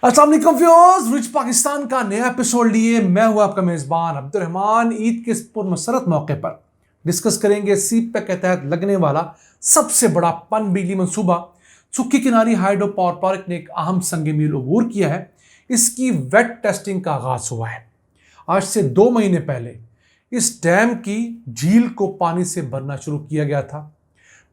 अस्सलाम वालेकुम viewers, rich Pakistan का नया एपिसोड लिए मैं हूं आपका मेजबान अब्दुर्रहमान। ईद के इस पुरमसरत मौके पर डिस्कस करेंगे सीपैक के तहत लगने वाला सबसे बड़ा पनबिजली मंसूबा। सुक्की किनारी हाइड्रो पावर प्रोजेक्ट ने एक अहम संग मील अबूर किया है। इसकी वेट टेस्टिंग का आगाज हुआ है। आज से 2 महीने पहले इस डैम की झील को पानी से भरना शुरू किया गया था,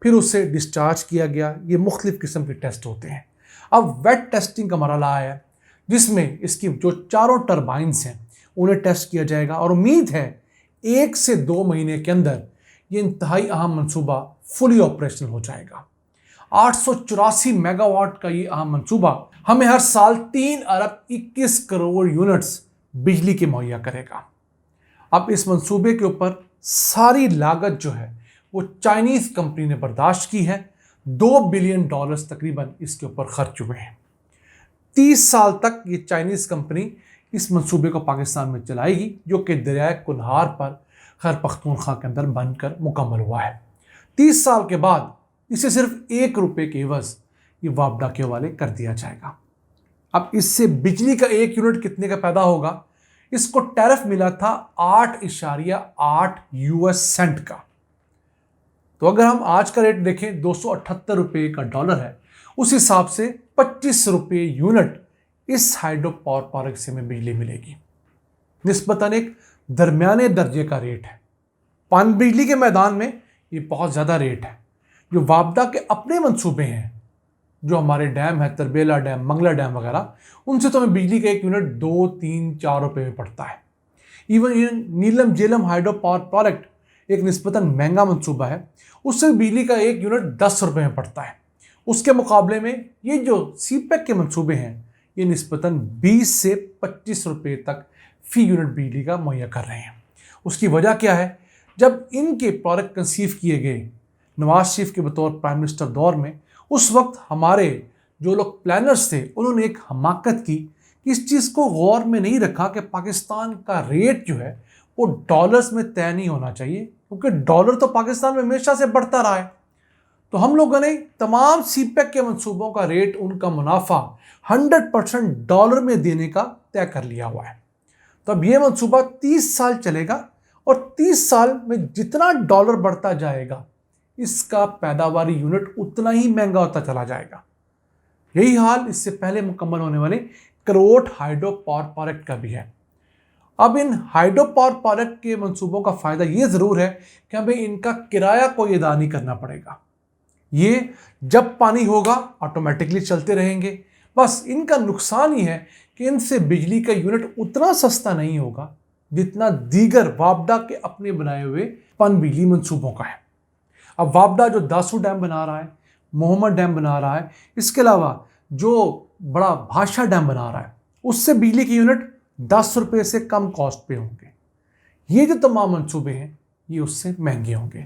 फिर उसे डिस्चार्ज किया गया। ये मुख्तलिफ किस्म के टेस्ट होते हैं। अब वेट टेस्टिंग का मरहला आया है, जिसमें इसकी जो चारों टरबाइन्स हैं उन्हें टेस्ट किया जाएगा और उम्मीद है 1 से 2 महीने के अंदर ये इंतहाई अहम मंसूबा फुली ऑपरेशनल हो जाएगा। 884 मेगावाट का ये अहम मंसूबा हमें हर साल 3 अरब 21 करोड़ यूनिट्स बिजली के मुहैया करेगा। अब इस मंसूबे के ऊपर सारी लागत जो है वो चाइनीज कंपनी ने बर्दाश्त की है। $2 बिलियन तकरीबन इसके ऊपर खर्च हुए हैं। 30 साल तक ये चाइनीज कंपनी इस मंसूबे को पाकिस्तान में चलाएगी, जो कि दरियाए कुल्हार पर खैर पख्तूनख्वा के अंदर बनकर मुकम्मल हुआ है। 30 साल के बाद इसे सिर्फ ₹1 के एवज ये वापडा के हवाले कर दिया जाएगा। अब इससे बिजली का 1 यूनिट कितने का पैदा होगा? इसको टैरिफ मिला था 8.8 यूएस सेंट का। तो अगर हम आज का रेट देखें, ₹278 का डॉलर है, उस हिसाब से ₹25 यूनिट इस हाइड्रो पावर प्रोजेक्ट से हमें बिजली मिलेगी। निस्बतन एक दरमियाने दर्जे का रेट है। पनबिजली के मैदान में ये बहुत ज़्यादा रेट है। जो वापडा के अपने मंसूबे हैं, जो हमारे डैम है, तरबेला डैम, मंगला डैम वगैरह, उनसे तो हमें बिजली का 1 यूनिट 2, 3, ₹4 में पड़ता है। इवन नीलम झेलम हाइड्रो पावर प्रोजेक्ट एक निस्बतन महंगा मंसूबा है, उससे बिजली का 1 यूनिट ₹10 में पड़ता है। उसके मुकाबले में ये जो सीपैक के मंसूबे हैं, ये निस्बतन 20 से ₹25 तक फी यूनिट बिजली का मुहैया कर रहे हैं। उसकी वजह क्या है? जब इनके प्रोजेक्ट कंसीव किए गए नवाज शरीफ के बतौर प्राइम मिनिस्टर दौर में, उस वक्त हमारे जो लोग प्लानर्स थे, उन्होंने एक हमाकत की कि इस चीज़ को गौर में नहीं रखा कि पाकिस्तान का रेट जो है वो डॉलर्स में तय नहीं होना चाहिए, क्योंकि डॉलर तो पाकिस्तान में हमेशा से बढ़ता रहा है। तो हम लोगों ने तमाम सीपैक के मंसूबों का रेट, उनका मुनाफा 100% डॉलर में देने का तय कर लिया हुआ है। तो अब ये मंसूबा 30 साल चलेगा और 30 साल में जितना डॉलर बढ़ता जाएगा, इसका पैदावारी यूनिट उतना ही महंगा होता चला जाएगा। यही हाल इससे पहले मुकम्मल होने वाले करोट हाइड्रो पावर प्रोजेक्ट का भी है। अब इन हाइड्रो पावर प्रोजेक्ट के मंसूबों का फ़ायदा ये ज़रूर है कि हमें इनका किराया कोई अदा नहीं करना पड़ेगा। ये जब पानी होगा ऑटोमेटिकली चलते रहेंगे। बस इनका नुकसान ही है कि इनसे बिजली का यूनिट उतना सस्ता नहीं होगा जितना दीगर वापडा के अपने बनाए हुए पनबिजली मंसूबों का है। अब वापडा जो दासू डैम बना रहा है, मोहम्मद डैम बना रहा है, इसके अलावा जो बड़ा भाषा डैम बना रहा है, उससे बिजली के यूनिट ₹10 से कम कॉस्ट पे होंगे। ये जो तमाम मंसूबे हैं ये उससे महंगे होंगे।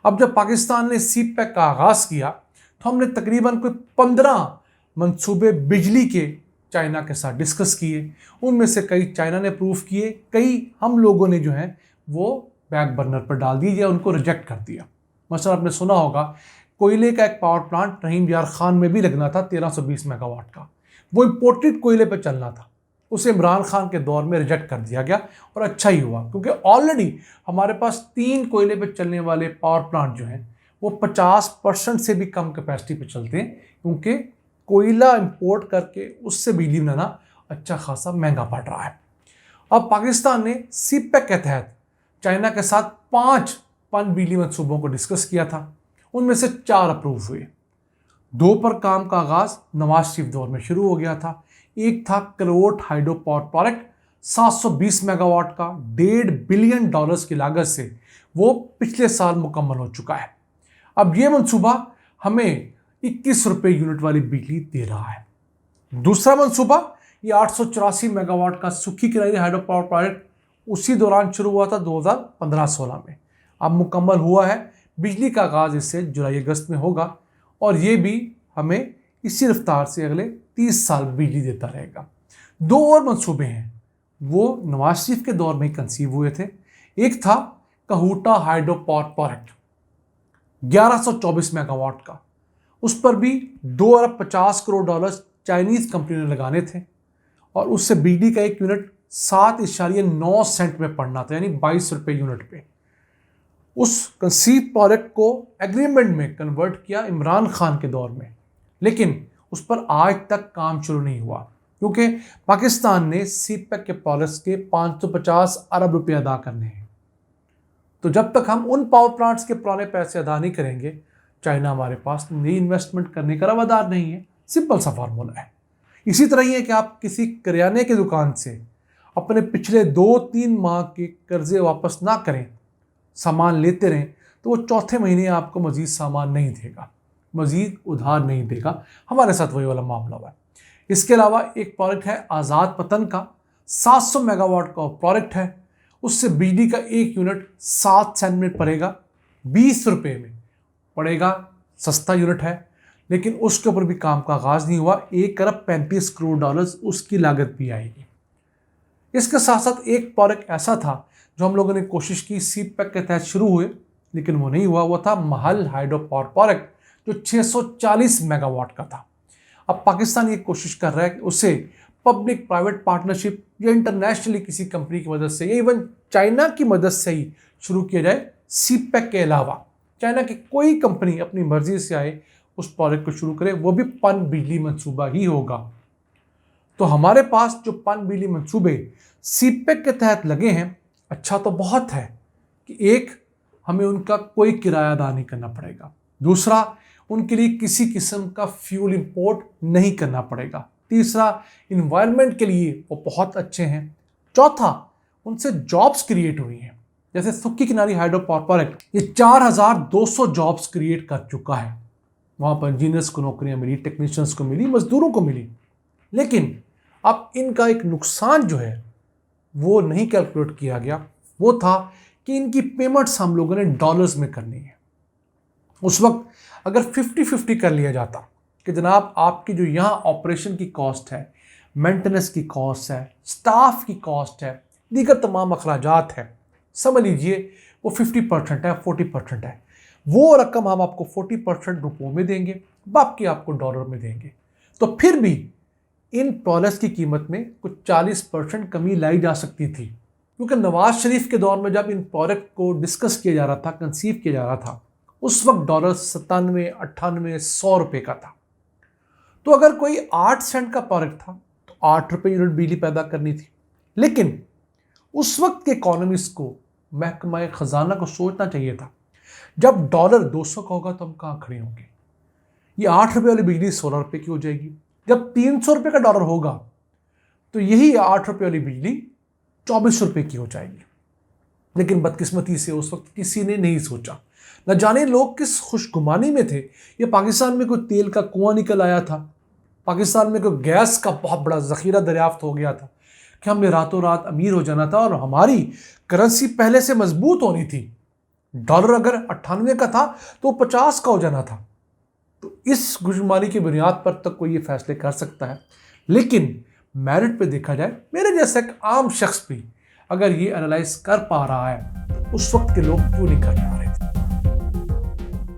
अब जब पाकिस्तान ने सीपैक का आगाज़ किया तो हमने तकरीबन कोई 15 मंसूबे बिजली के चाइना के साथ डिस्कस किए। उनमें से कई चाइना ने अप्रूव किए, कई हम लोगों ने जो है वो बैक बर्नर पर डाल दिए या उनको रिजेक्ट कर दिया। मसलन आपने सुना होगा कोयले का एक पावर प्लांट रहीम यार खान में भी लगना था 1320 मेगावाट का। वो इम्पोर्टेड कोयले पर चलना था, उसे इमरान खान के दौर में रिजेक्ट कर दिया गया और अच्छा ही हुआ, क्योंकि ऑलरेडी हमारे पास 3 कोयले पे चलने वाले पावर प्लांट जो हैं वो 50% से भी कम कैपेसिटी पे चलते हैं, क्योंकि कोयला इंपोर्ट करके उससे बिजली बनाना अच्छा खासा महंगा पड़ रहा है। अब पाकिस्तान ने सीपैक के तहत चाइना के साथ 5 पनबिजली मंसूबों को डिस्कस किया था। उनमें से 4 अप्रूव हुए। 2 पर काम का आगाज़ नवाज शरीफ दौर में शुरू हो गया था। एक था करोट हाइड्रो पावर प्रोजेक्ट 720 मेगावाट का, $1.5 बिलियन की लागत से वो पिछले साल मुकम्मल हो चुका है। अब ये मंसूबा हमें ₹21 यूनिट वाली बिजली दे रहा है। दूसरा मंसूबा ये 884 मेगावाट का सुक्की किनारी हाइड्रो पावर प्रोजेक्ट उसी दौरान शुरू हुआ था 2015-16 में। अब मुकम्मल हुआ है। बिजली का आगाज़ इससे जुलाई अगस्त में होगा और ये भी हमें इसी रफ्तार से अगले 30 साल बिजली देता रहेगा। 2 और मंसूबे हैं, वो नवाज शरीफ के दौर में ही कंसीव हुए थे। एक था Kahuta hydro power project 1124 megawatt का, उस पर भी $2 अरब 50 करोड़ चाइनीज कंपनी ने लगाने थे। और उससे बिजली का एक यूनिट 7.9 सेंट में पड़ना था, यानी 22 रुपये यूनिट पे। उस कंसीव प्रोजेक्ट को एग्रीमेंट में कन्वर्ट किया इमरान खान के दौर में, लेकिन उस पर आज तक काम शुरू नहीं हुआ क्योंकि पाकिस्तान ने सीपेक के प्रोजेक्ट्स के 550 अरब रुपये अदा करने हैं। तो जब तक हम उन पावर प्लांट्स के पुराने पैसे अदा नहीं करेंगे, चाइना हमारे पास नई इन्वेस्टमेंट करने का रवादार नहीं है। सिंपल सा फार्मूला है। इसी तरह ही है कि आप किसी करियाने की दुकान से अपने पिछले 2-3 माह के कर्जे वापस ना करें, सामान लेते रहें, तो वो चौथे महीने आपको मज़ीद सामान नहीं देगा, मज़ीद उधार नहीं देगा। हमारे साथ वही वाला मामला हुआ है। इसके अलावा एक प्रोजेक्ट है आज़ाद पतन का, 700 मेगावाट का प्रोजेक्ट है। उससे बिजली का एक यूनिट 7 सेंट में पड़ेगा, 20 रुपये में पड़ेगा। सस्ता यूनिट है, लेकिन उसके ऊपर भी काम का आगाज़ नहीं हुआ। 1 अरब 35 करोड़ डॉलर्स उसकी लागत भी आएगी। इसके साथ साथ एक प्रोजेक्ट ऐसा था जो हम लोगों ने कोशिश की, सीपेक के तहत शुरू हुए, लेकिन वो नहीं हुआ। वो था महल हाइड्रो पावर प्रोजेक्ट, जो 640 मेगावाट का था। अब पाकिस्तान ये कोशिश कर रहा है कि उसे पब्लिक प्राइवेट पार्टनरशिप या इंटरनेशनली किसी कंपनी की मदद से या इवन चाइना की मदद से ही शुरू किया जाए। सीपेक के अलावा चाइना की कोई कंपनी अपनी मर्जी से आए उस प्रोजेक्ट को शुरू करे, वो भी पन बिजली मंसूबा ही होगा। तो हमारे पास जो पन बिजली मंसूबे सीपेक के तहत लगे हैं, अच्छा तो बहुत है कि एक, हमें उनका कोई किराया अदा नहीं करना पड़ेगा। दूसरा, उनके लिए किसी किस्म का फ्यूल इंपोर्ट नहीं करना पड़ेगा। तीसरा, इन्वायरमेंट के लिए वो बहुत अच्छे हैं। चौथा, उनसे जॉब्स क्रिएट हुई हैं। जैसे सुक्की किनारी हाइड्रो पावर प्रोजेक्ट, ये 4200 जॉब्स क्रिएट कर चुका है। वहाँ पर इंजीनियर्स को नौकरियाँ मिली, टेक्नीशियंस को मिली, मजदूरों को मिली। लेकिन अब इनका एक नुकसान जो है वो नहीं कैलकुलेट किया गया। वो था कि इनकी पेमेंट्स हम लोगों ने डॉलर्स में करनी है। उस वक्त अगर 50-50 कर लिया जाता कि जनाब आपकी जो यहाँ ऑपरेशन की कॉस्ट है, मेंटेनेंस की कॉस्ट है, स्टाफ की कॉस्ट है, दीगर तमाम अखराजात है, समझ लीजिए वो 50% है, 40% है, वो रकम हम आपको 40% रुपयों में देंगे, बाकी आपको डॉलर में देंगे। तो फिर भी इन प्रोजेक्ट्स की कीमत में कुछ 40% कमी लाई जा सकती थी, क्योंकि नवाज शरीफ के दौर में जब इन प्रोजेक्ट को डिस्कस किया जा रहा था, कंसीव किया जा रहा था, उस वक्त डॉलर 97, 98, 100 रुपये का था। तो अगर कोई 8 सेंट का प्रोजेक्ट था तो 8 रुपये यूनिट बिजली पैदा करनी थी। लेकिन उस वक्त के इकोनॉमिस्ट को, महकमा खजाना को सोचना चाहिए था, जब डॉलर 200 का होगा तो हम कहाँ खड़े होंगे। ये 8 रुपये वाली बिजली 16 रुपये की हो जाएगी। जब 300 रुपये का डॉलर होगा तो यही 8 रुपये वाली बिजली 24 रुपये की हो जाएगी। लेकिन बदकिस्मती से उस वक्त किसी ने नहीं सोचा। न जाने लोग किस खुशगुमानी में थे। ये पाकिस्तान में कोई तेल का कुआं निकल आया था, पाकिस्तान में कोई गैस का बहुत बड़ा ज़ख़ीरा दरियाफ्त हो गया था कि हमने रातों रात अमीर हो जाना था और हमारी करेंसी पहले से मजबूत होनी थी। डॉलर अगर 98 का था तो 50 का हो जाना था। तो इस खुशगुमानी की बुनियाद पर तक कोई ये फैसले कर सकता है। लेकिन मेरिट पे देखा जाए, मेरे जैसा एक आम शख्स भी अगर ये एनालाइज कर पा रहा है तो उस वक्त के लोग क्यों नहीं कर पा रहे थे।